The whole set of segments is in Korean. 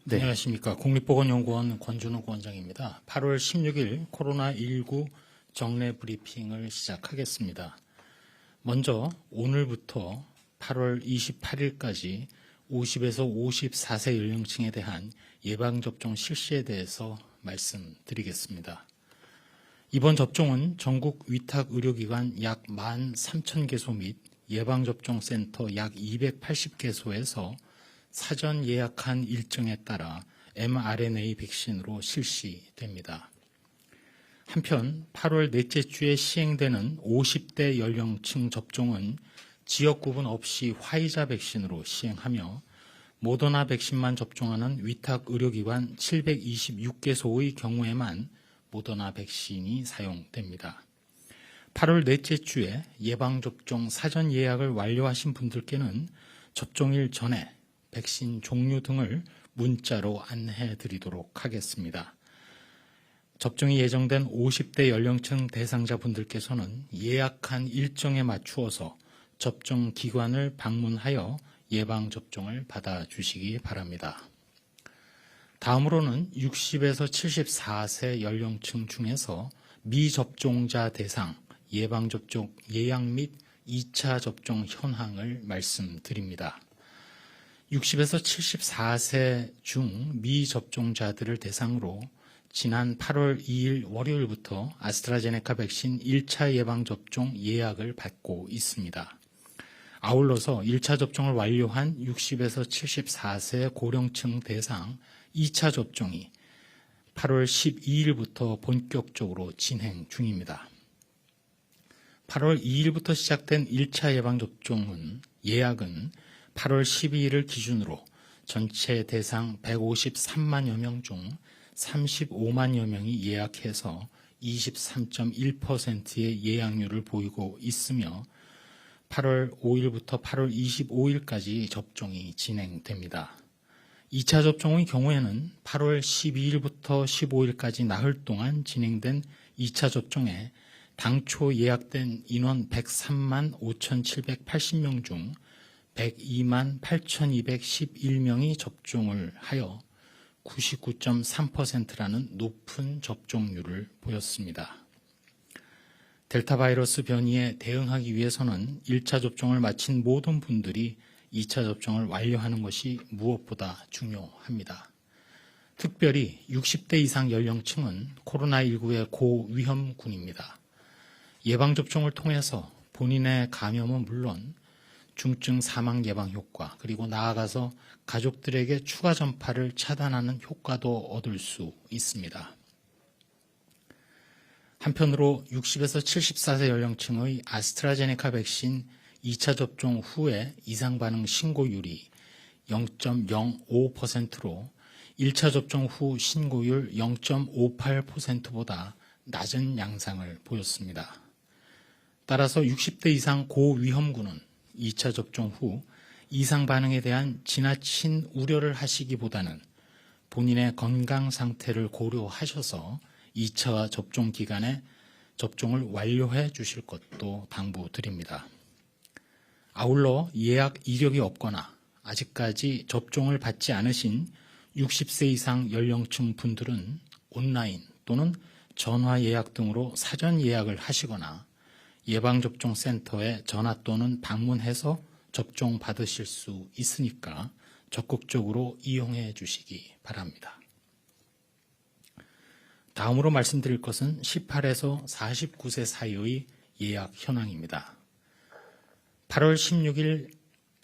네. 안녕하십니까. 국립보건연구원 권준욱 원장입니다. 8월 16일 코로나19 정례 브리핑을 시작하겠습니다. 먼저 오늘부터 8월 28일까지 50에서 54세 연령층에 대한 예방접종 실시에 대해서 말씀드리겠습니다. 이번 접종은 전국 위탁의료기관 약 13,000개소 및 예방접종센터 약 280개소에서 사전 예약한 일정에 따라 mRNA 백신으로 실시됩니다. 한편 8월 넷째 주에 시행되는 50대 연령층 접종은 지역 구분 없이 화이자 백신으로 시행하며 모더나 백신만 접종하는 위탁의료기관 726개소의 경우에만 모더나 백신이 사용됩니다. 8월 넷째 주에 예방접종 사전 예약을 완료하신 분들께는 접종일 전에 백신 종류 등을 문자로 안내해 드리도록 하겠습니다. 접종이 예정된 50대 연령층 대상자분들께서는 예약한 일정에 맞추어서 접종 기관을 방문하여 예방접종을 받아주시기 바랍니다. 다음으로는 60에서 74세 연령층 중에서 미접종자 대상 예방접종 예약 및 2차 접종 현황을 말씀드립니다. 60에서 74세 중 미접종자들을 대상으로 지난 8월 2일 월요일부터 아스트라제네카 백신 1차 예방접종 예약을 받고 있습니다. 아울러서 1차 접종을 완료한 60에서 74세 고령층 대상 2차 접종이 8월 12일부터 본격적으로 진행 중입니다. 8월 2일부터 시작된 1차 예방접종은 예약은 8월 12일을 기준으로 전체 대상 153만여 명 중 35만여 명이 예약해서 23.1%의 예약률을 보이고 있으며 8월 5일부터 8월 25일까지 접종이 진행됩니다. 2차 접종의 경우에는 8월 12일부터 15일까지 나흘 동안 진행된 2차 접종에 당초 예약된 인원 103만 5,780명 중 102만 8,211명이 접종을 하여 99.3%라는 높은 접종률을 보였습니다. 델타 바이러스 변이에 대응하기 위해서는 1차 접종을 마친 모든 분들이 2차 접종을 완료하는 것이 무엇보다 중요합니다. 특별히 60대 이상 연령층은 코로나19의 고위험군입니다. 예방접종을 통해서 본인의 감염은 물론 중증 사망 예방 효과 그리고 나아가서 가족들에게 추가 전파를 차단하는 효과도 얻을 수 있습니다. 한편으로 60에서 74세 연령층의 아스트라제네카 백신 2차 접종 후에 이상 반응 신고율이 0.05%로 1차 접종 후 신고율 0.58%보다 낮은 양상을 보였습니다. 따라서 60대 이상 고위험군은 2차 접종 후 이상 반응에 대한 지나친 우려를 하시기보다는 본인의 건강 상태를 고려하셔서 2차 접종 기간에 접종을 완료해 주실 것도 당부드립니다. 아울러 예약 이력이 없거나 아직까지 접종을 받지 않으신 60세 이상 연령층 분들은 온라인 또는 전화 예약 등으로 사전 예약을 하시거나 예방접종 센터에 전화 또는 방문해서 접종 받으실 수 있으니까 적극적으로 이용해 주시기 바랍니다. 다음으로 말씀드릴 것은 18에서 49세 사이의 예약 현황입니다. 8월 16일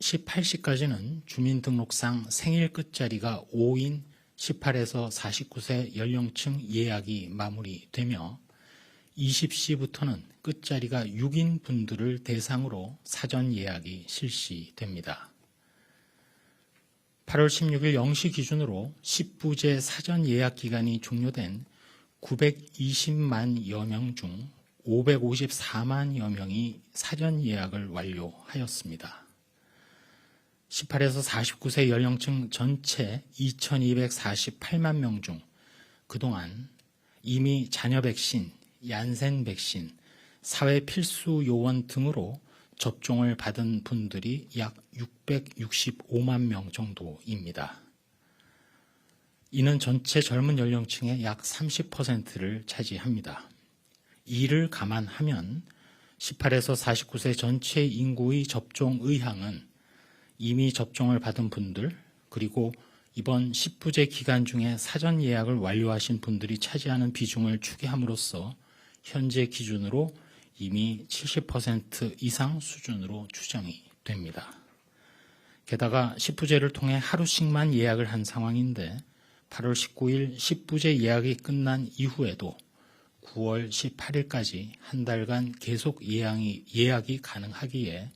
18시까지는 주민등록상 생일 끝자리가 5인 18에서 49세 연령층 예약이 마무리되며 20시부터는 끝자리가 6인 분들을 대상으로 사전 예약이 실시됩니다. 8월 16일 0시 기준으로 10부제 사전 예약 기간이 종료된 920만여 명 중 554만여 명이 사전 예약을 완료하였습니다. 18에서 49세 연령층 전체 2,248만 명 중 그동안 이미 자녀 백신, 얀센 백신, 사회 필수 요원 등으로 접종을 받은 분들이 약 665만 명 정도입니다. 이는 전체 젊은 연령층의 약 30%를 차지합니다. 이를 감안하면 18에서 49세 전체 인구의 접종 의향은 이미 접종을 받은 분들, 그리고 이번 10부제 기간 중에 사전 예약을 완료하신 분들이 차지하는 비중을 추계함으로써 현재 기준으로 이미 70% 이상 수준으로 추정이 됩니다. 게다가 10부제를 통해 하루씩만 예약을 한 상황인데 8월 19일 10부제 예약이 끝난 이후에도 9월 18일까지 한 달간 계속 예약이 가능하기에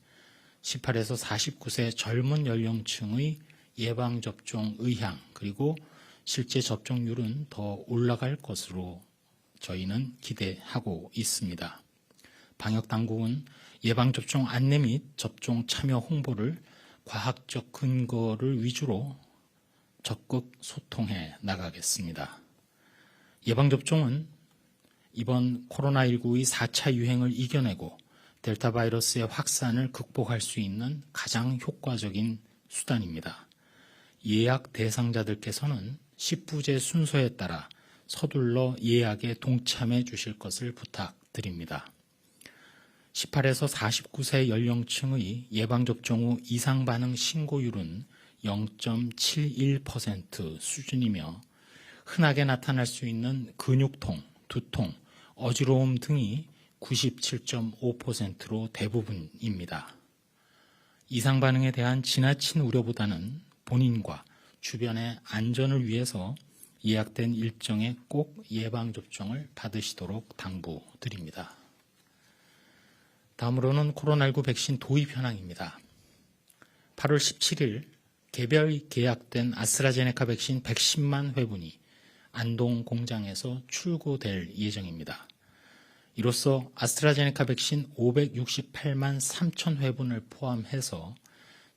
18에서 49세 젊은 연령층의 예방접종 의향 그리고 실제 접종률은 더 올라갈 것으로 저희는 기대하고 있습니다. 방역당국은 예방접종 안내 및 접종 참여 홍보를 과학적 근거를 위주로 적극 소통해 나가겠습니다. 예방접종은 이번 코로나19의 4차 유행을 이겨내고 델타 바이러스의 확산을 극복할 수 있는 가장 효과적인 수단입니다. 예약 대상자들께서는 10부제 순서에 따라 서둘러 예약에 동참해 주실 것을 부탁드립니다. 18에서 49세 연령층의 예방접종 후 이상반응 신고율은 0.71% 수준이며 흔하게 나타날 수 있는 근육통, 두통, 어지러움 등이 97.5%로 대부분입니다. 이상반응에 대한 지나친 우려보다는 본인과 주변의 안전을 위해서 예약된 일정에 꼭 예방접종을 받으시도록 당부드립니다. 다음으로는 코로나19 백신 도입 현황입니다. 8월 17일 개별 계약된 아스트라제네카 백신 110만 회분이 안동 공장에서 출고될 예정입니다. 이로써 아스트라제네카 백신 568만 3천 회분을 포함해서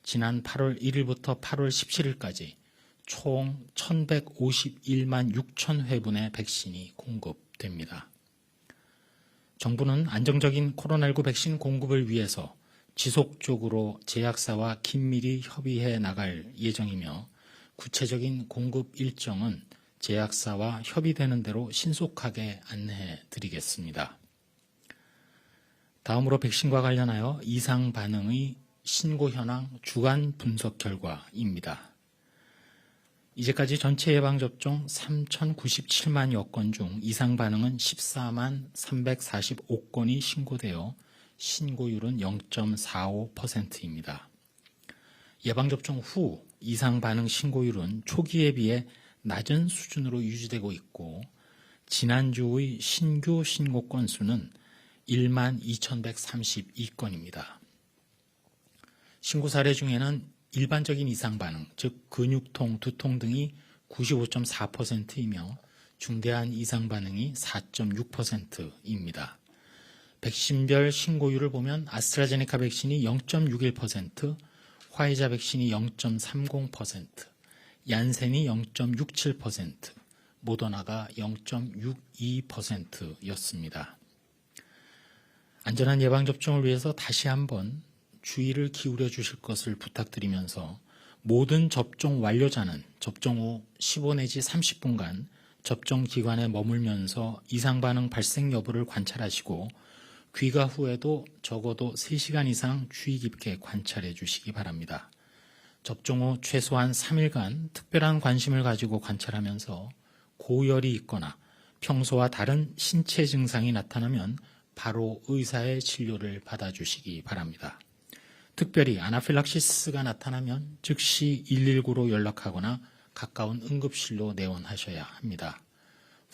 지난 8월 1일부터 8월 17일까지 총 1,151만 6천 회분의 백신이 공급됩니다. 정부는 안정적인 코로나19 백신 공급을 위해서 지속적으로 제약사와 긴밀히 협의해 나갈 예정이며 구체적인 공급 일정은 제약사와 협의되는 대로 신속하게 안내해 드리겠습니다. 다음으로 백신과 관련하여 이상 반응의 신고 현황 주간 분석 결과입니다. 이제까지 전체 예방접종 3,097만여 건 중 이상 반응은 14만 345건이 신고되어 신고율은 0.45%입니다. 예방접종 후 이상 반응 신고율은 초기에 비해 낮은 수준으로 유지되고 있고 지난주의 신규 신고 건수는 1만 2,132건입니다. 신고 사례 중에는 일반적인 이상 반응, 즉 근육통, 두통 등이 95.4%이며 중대한 이상 반응이 4.6%입니다. 백신별 신고율을 보면 아스트라제네카 백신이 0.61%, 화이자 백신이 0.30%, 얀센이 0.67%, 모더나가 0.62%였습니다. 안전한 예방접종을 위해서 다시 한번 주의를 기울여 주실 것을 부탁드리면서 모든 접종 완료자는 접종 후 15 내지 30분간 접종 기관에 머물면서 이상 반응 발생 여부를 관찰하시고 귀가 후에도 적어도 3시간 이상 주의 깊게 관찰해 주시기 바랍니다. 접종 후 최소한 3일간 특별한 관심을 가지고 관찰하면서 고열이 있거나 평소와 다른 신체 증상이 나타나면 바로 의사의 진료를 받아주시기 바랍니다. 특별히 아나필락시스가 나타나면 즉시 119로 연락하거나 가까운 응급실로 내원하셔야 합니다.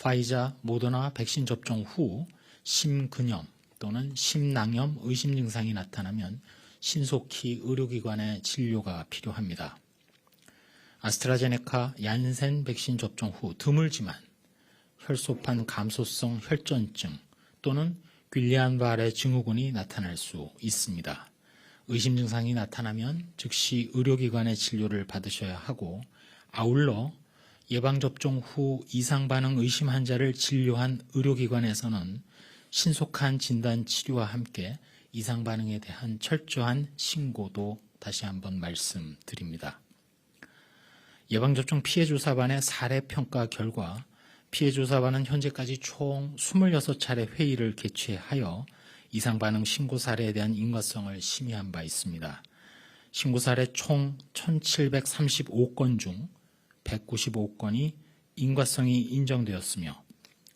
화이자, 모더나 백신 접종 후 심근염 또는 심낭염 의심 증상이 나타나면 신속히 의료기관의 진료가 필요합니다. 아스트라제네카, 얀센 백신 접종 후 드물지만 혈소판 감소성 혈전증 또는 퀼리안바레 증후군이 나타날 수 있습니다. 의심 증상이 나타나면 즉시 의료기관의 진료를 받으셔야 하고 아울러 예방접종 후 이상 반응 의심 환자를 진료한 의료기관에서는 신속한 진단 치료와 함께 이상 반응에 대한 철저한 신고도 다시 한번 말씀드립니다. 예방접종 피해조사반의 사례평가 결과 피해조사반은 현재까지 총 26차례 회의를 개최하여 이상반응 신고 사례에 대한 인과성을 심의한 바 있습니다. 신고 사례 총 1735건 중 195건이 인과성이 인정되었으며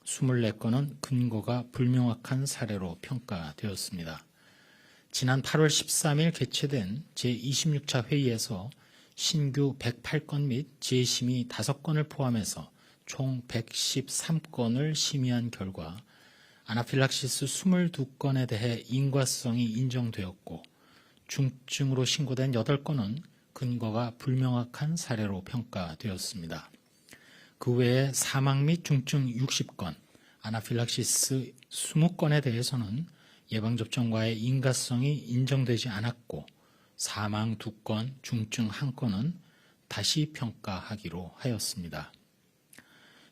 24건은 근거가 불명확한 사례로 평가되었습니다. 지난 8월 13일 개최된 제26차 회의에서 신규 108건 및 재심의 5건을 포함해서 총 113건을 심의한 결과 아나필락시스 22건에 대해 인과성이 인정되었고 중증으로 신고된 8건은 근거가 불명확한 사례로 평가되었습니다. 그 외에 사망 및 중증 60건, 아나필락시스 20건에 대해서는 예방접종과의 인과성이 인정되지 않았고 사망 2건, 중증 1건은 다시 평가하기로 하였습니다.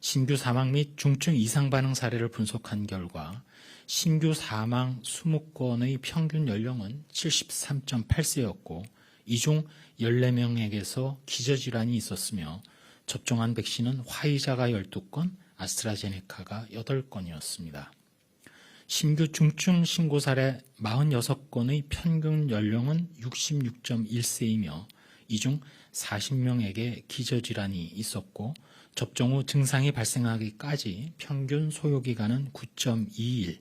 신규 사망 및 중증 이상 반응 사례를 분석한 결과 신규 사망 20건의 평균 연령은 73.8세였고 이 중 14명에게서 기저질환이 있었으며 접종한 백신은 화이자가 12건, 아스트라제네카가 8건이었습니다. 신규 중증 신고 사례 46건의 평균 연령은 66.1세이며 이 중 40명에게 기저질환이 있었고 접종 후 증상이 발생하기까지 평균 소요기간은 9.2일,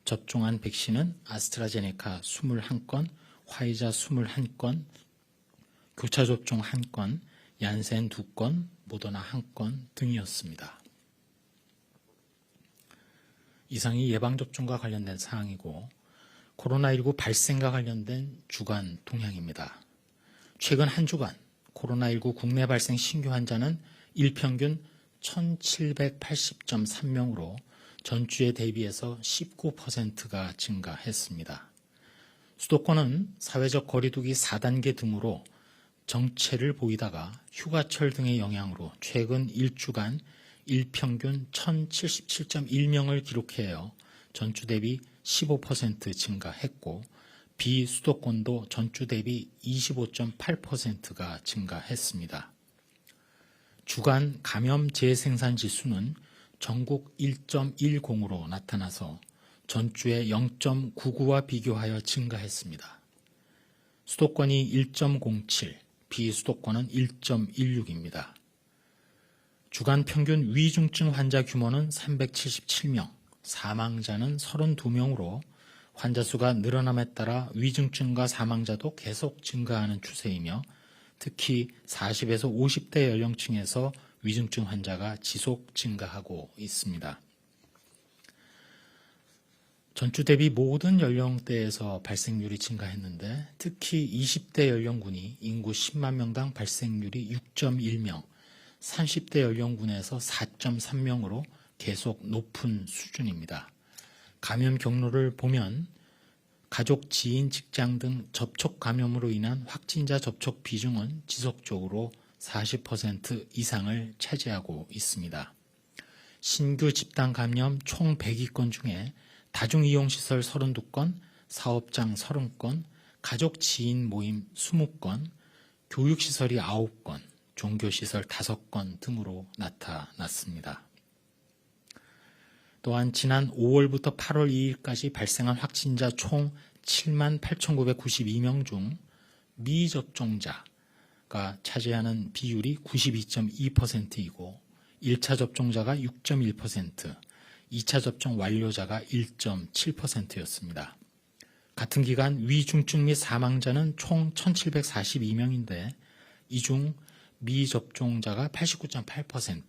접종한 백신은 아스트라제네카 21건, 화이자 21건, 교차 접종 1건, 얀센 2건, 모더나 1건 등이었습니다. 이상이 예방접종과 관련된 사항이고 코로나19 발생과 관련된 주간 동향입니다. 최근 한 주간 코로나19 국내 발생 신규 환자는 일평균 1780.3명으로 전주에 대비해서 19%가 증가했습니다. 수도권은 사회적 거리두기 4단계 등으로 정체를 보이다가 휴가철 등의 영향으로 최근 일주간 일평균 1077.1명을 기록해요. 전주 대비 15% 증가했고 비수도권도 전주 대비 25.8%가 증가했습니다. 주간 감염 재생산 지수는 전국 1.10으로 나타나서 전주의 0.99와 비교하여 증가했습니다. 수도권이 1.07, 비수도권은 1.16입니다. 주간 평균 위중증 환자 규모는 377명, 사망자는 32명으로 환자 수가 늘어남에 따라 위중증과 사망자도 계속 증가하는 추세이며 특히 40에서 50대 연령층에서 위중증 환자가 지속 증가하고 있습니다. 전주 대비 모든 연령대에서 발생률이 증가했는데 특히 20대 연령군이 인구 10만 명당 발생률이 6.1명, 30대 연령군에서 4.3명으로 계속 높은 수준입니다. 감염 경로를 보면 가족, 지인, 직장 등 접촉 감염으로 인한 확진자 접촉 비중은 지속적으로 40% 이상을 차지하고 있습니다. 신규 집단 감염 총 102건 중에 다중이용시설 32건, 사업장 30건, 가족 지인 모임 20건, 교육시설이 9건, 종교시설 5건 등으로 나타났습니다. 또한 지난 5월부터 8월 2일까지 발생한 확진자 총 78,992명 중 미접종자가 차지하는 비율이 92.2%이고 1차 접종자가 6.1%, 2차 접종 완료자가 1.7%였습니다. 같은 기간 위중증 및 사망자는 총 1,742명인데 이 중 미접종자가 89.8%,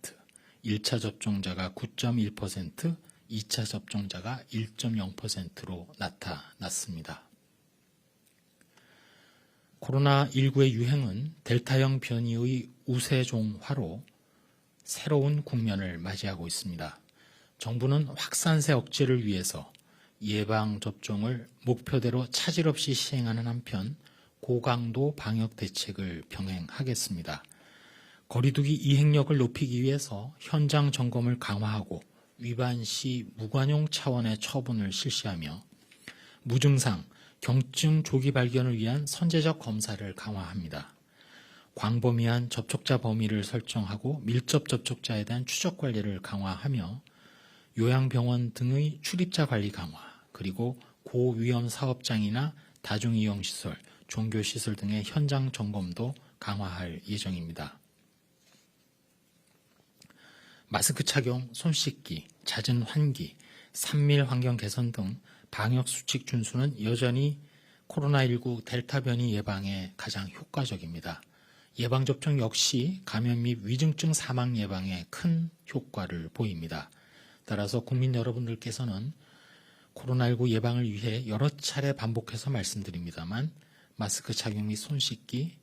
1차 접종자가 9.1%, 2차 접종자가 1.0%로 나타났습니다. 코로나19의 유행은 델타형 변이의 우세종화로 새로운 국면을 맞이하고 있습니다. 정부는 확산세 억제를 위해서 예방접종을 목표대로 차질 없이 시행하는 한편 고강도 방역 대책을 병행하겠습니다. 거리두기 이행력을 높이기 위해서 현장 점검을 강화하고 위반 시 무관용 차원의 처분을 실시하며 무증상, 경증 조기 발견을 위한 선제적 검사를 강화합니다. 광범위한 접촉자 범위를 설정하고 밀접 접촉자에 대한 추적 관리를 강화하며 요양병원 등의 출입자 관리 강화, 그리고 고위험 사업장이나 다중이용시설, 종교시설 등의 현장 점검도 강화할 예정입니다. 마스크 착용, 손 씻기, 잦은 환기, 산밀 환경 개선 등 방역수칙 준수는 여전히 코로나19 델타 변이 예방에 가장 효과적입니다. 예방접종 역시 감염 및 위중증 사망 예방에 큰 효과를 보입니다. 따라서 국민 여러분들께서는 코로나19 예방을 위해 여러 차례 반복해서 말씀드립니다만 마스크 착용 및 손 씻기,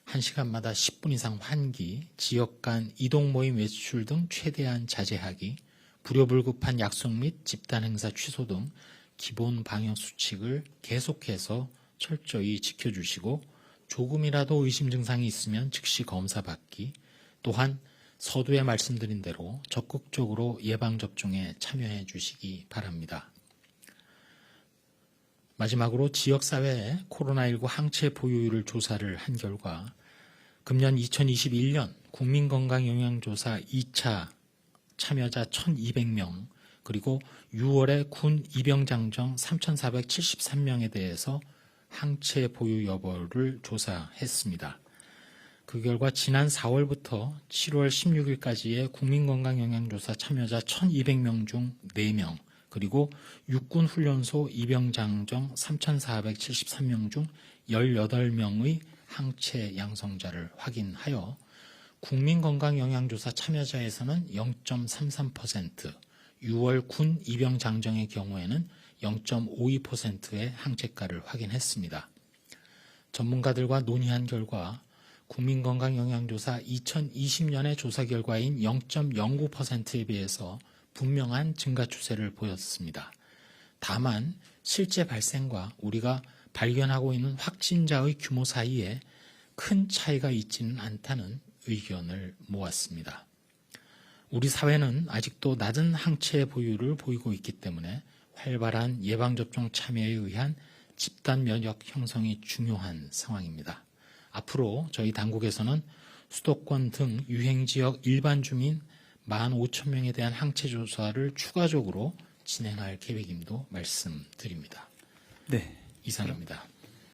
1시간마다 10분 이상 환기, 지역 간 이동 모임 외출 등 최대한 자제하기, 불효불급한 약속 및 집단 행사 취소 등 기본 방역 수칙을 계속해서 철저히 지켜주시고 조금이라도 의심 증상이 있으면 즉시 검사받기, 또한 서두에 말씀드린 대로 적극적으로 예방접종에 참여해 주시기 바랍니다. 마지막으로 지역사회의 코로나19 항체 보유율을 조사를 한 결과 금년 2021년 국민건강영양조사 2차 참여자 1,200명, 그리고 6월에 군 입영장정 3,473명에 대해서 항체 보유 여부를 조사했습니다. 그 결과 지난 4월부터 7월 16일까지의 국민건강영양조사 참여자 1,200명 중 4명, 그리고 육군훈련소 입영장정 3,473명 중 18명의 항체 양성자를 확인하여 국민건강영양조사 참여자에서는 0.33%, 6월 군 입영장정의 경우에는 0.52%의 항체가를 확인했습니다. 전문가들과 논의한 결과 국민건강영양조사 2020년의 조사 결과인 0.09%에 비해서 분명한 증가 추세를 보였습니다. 다만 실제 발생과 우리가 발견하고 있는 확진자의 규모 사이에 큰 차이가 있지는 않다는 의견을 모았습니다. 우리 사회는 아직도 낮은 항체 보유를 보이고 있기 때문에 활발한 예방접종 참여에 의한 집단 면역 형성이 중요한 상황입니다. 앞으로 저희 당국에서는 수도권 등 유행지역 일반 주민 15,000명에 대한 항체 조사를 추가적으로 진행할 계획임도 말씀드립니다. 네. 이상입니다.